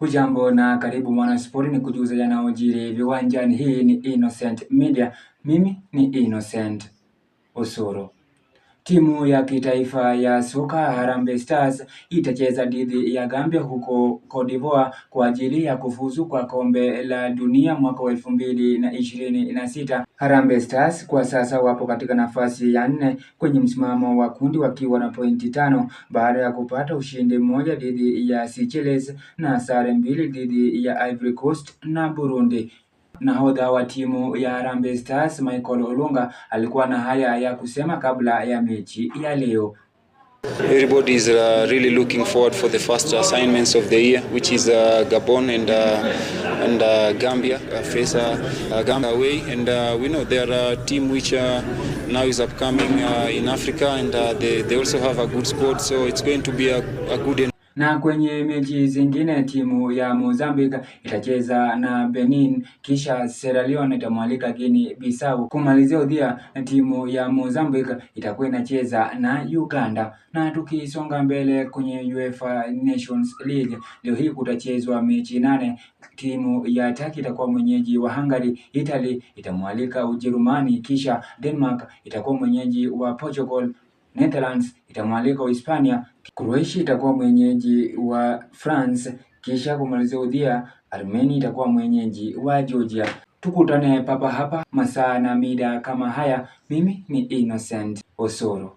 Hujambo na karibu Mwanaspoti, ni kujuza yanayojiri viwanjani. Hii ni Innocent Media, mimi ni Innocent Osoro. Timu ya kitaifa ya soka Harambee Stars itacheza dhidi ya Gambia huko Cote d'Ivoire kwa ajili ya kufuzu kwa kombe la dunia mwaka wa 2026. Harambee Stars kwa sasa wapo katika nafasi ya 4 kwenye msimamo wa kundi wakiwa na pointi 5 baada ya kupata ushindi mmoja dhidi ya Seychelles na sare 2 dhidi ya Ivory Coast na Burundi. Nahodha wa timu ya Harambee Stars Michael Olunga alikuwa na haya ya kusema kabla ya mechi ya leo. Everybody is really looking forward for the first assignments of the year, which is Gabon and Gambia face Gambia away, and we know they are a team which now is upcoming in Africa, and they also have a good squad, so it's going to be a good. Na kwenye mechi zingine timu ya Mozambique itacheza na Benin, kisha Sierra Leone itamwalika Guinea Bissau. Kumalizia udhia, timu ya Mozambique itakuwa inacheza na Uganda. Na tukisonga mbele kwenye UEFA Nations League, leo hii kutachezwa mechi 8. Timu ya Turkey itakuwa mwenyeji wa Hungary, Italy itamwalika Ujerumani, kisha Denmark itakuwa mwenyeji wa Portugal, Netherlands itamwalika Hispania, Croatia itakuwa mwenyeji wa France, kisha kumalizia udhia Armenia itakuwa mwenyeji wa Georgia. Tukutane papa hapa masaa na mida kama haya. Mimi ni Innocent Osoro.